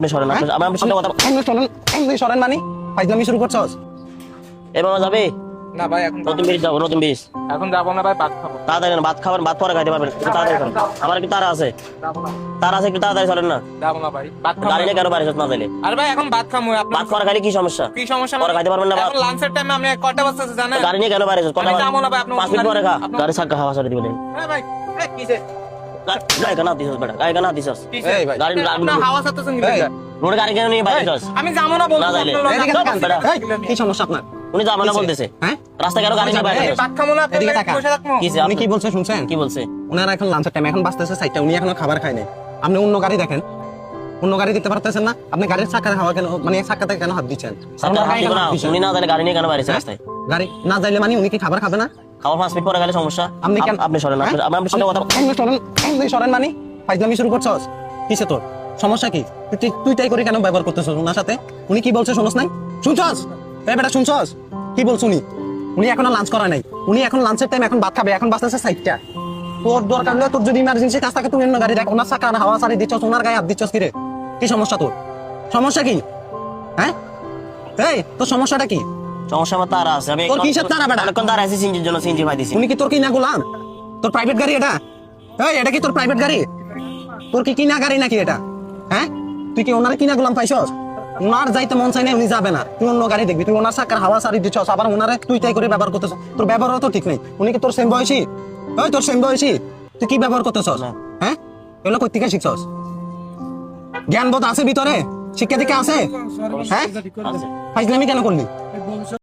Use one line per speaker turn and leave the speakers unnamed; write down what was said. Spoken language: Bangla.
সরেন আমার সাথে কথা
সরেন মানে ফাইজলামি শুরু করছস?
এ মামা যাবে
না ভাই এখন
নতুন ব্রিজ যাবো নতুন ব্রিজ
এখন যাবো না ভাই, ভাত খাবো।
তাড়াতাড়ি না, ভাত খাবেন, ভাত পরে খাইতে পারবেন, একটু তাড়াতাড়ি করেন। আমার কি তারা আছে?
যাবো না,
তারা আছে, একটু তাড়াতাড়ি চলেন না।
যাবো না ভাই, ভাত খাবো।
গাড়ি নিয়ে কেন বাইরে না যাইলে?
আরে ভাই এখন ভাত খাবো।
ভাত পরে খাইলে কি সমস্যা?
কি সমস্যা?
পরে খাইতে পারবেন না ভাত?
এখন লাঞ্চের টাইমে আপনি কয়টা বাজতেছে জানেন?
গাড়ি নিয়ে কেন বাইরে?
আমি যাবো না ভাই, আপনি
5 মিনিট পরে খা। গাড়ি সাক্কা হাওয়া সারি দিবেন।
হ্যাঁ ভাই, এই কিসে?
গাড়ি কেন দিছস বেটা? গাড়ি কেন দিছস?
কিসে?
এই ভাই,
গাড়ি
আপনি হাওয়া ছাড়তেছেন কি?
এই,
রোড গাড়ি কেন নিয়ে বাইরে যাস?
আমি যাবো না বলছি,
না যাইলে।
আপনার
এদিকে
লোক-
তাকান।
বেটা।
এই, কি সমস্যা আপনার?
উনি যাবেন না বলতেছে।
হ্যাঁ,
রাস্তা কেন গাড়ি নিয়ে বাইরে
এই
যাস?
ভাত খাবো না, আপনি
এদিকে তাকান।
বসে থাকবো।
কিসে?
উনি কি বলছে শুনছেন?
কি বলছে?
ওনারা এখন লাঞ্চের টাইম, এখন বাঁচতেছে 4টা, উনি এখনো খাবার খায় নাই। আপনি অন্য গাড়ি দেখেন, অন্য গাড়ি দিতে পারতেছেন না? আপনি গাড়ির চাকার হাওয়া কেন, মানে চাকাতে কেন হাত দিচ্ছেন?
সাক্কা হাত দিব না।
হাত দিচ্ছেন?
উনি না যাইলে গাড়ি নিয়ে কেন বাইরে
হ্যাঁ?
রাস্তায়?
গাড়ি না যাইলে মানে উনি কি খাবার খাবে না?
খাওয়ার 5 মিনিট পরে গেলে সমস্যা।
আপনি কেন
আপনি সরেন না,
হ্যাঁ?
আমার সাথে কথা
আপনি সরেন মানে ফাইজলামি শুরু করছস? কিসে তোর সমস্যা কি? তুই তাই করে কেন ব্যবহার করতেছস ওনার সাথে? উনি কি বলছে শুনছ নাই? শুনছস? এই বেটা শুনছস? কি বলছ উনি? উনি এখনো লাঞ্চ করা নাই। উনি এখন লাঞ্চের টাইম, এখন ভাত খাবে, এখন বাজতেছে 4টা। তোর দরকার হলে, তোর যদি ইমার্জেন্সি কাজ থাকে, তুই অন্য গাড়ি দেখ। ওনার চাকা হাওয়া সারি দিচ্ছস, ওনার গায়ে হাত দিচ্ছস কি রে? কি সমস্যা তোর? সমস্যা কি? হ্যাঁ, এই তোর সমস্যাটা কি?
সমস্যা আমার তারা আছে। আমি
তোর কিসের তারা বেটা?
অনেকক্ষণ তারা আছে সিনজির জন্য, সিনজি ভাই দিছি।
উনি কি তোর কিনা গোলাম? তোর প্রাইভেট গাড়ি এটা? এই, এটা কি তোর প্রাইভেট গাড়ি? তোর কি কিনা গাড়ি নাকি এটা? হ্যাঁ, তুই কি ওনার কিনা গোলাম পাইছস? ওনার যাইতে মন চাই না, উনি যাবে না, তুই অন্য গাড়ি দেখবি। তুই ওনার চাকার হাওয়া সারি দিচ্ছস, আবার ওনারে তুই তাই করে ব্যবহার করতেছ। তোর ব্যবহারও তো ঠিক নেই। উনি কি তোর সেম বয়সী? ওই তোর সেম বয়সী, তুই কি ব্যবহার করতেছস? হ্যাঁ, এগুলো কই থেকে শিখছস? জ্ঞান বোধ আছে ভিতরে? শিক্ষা দীক্ষা আছে? হ্যাঁ, ফাইজলামি কেন করলি?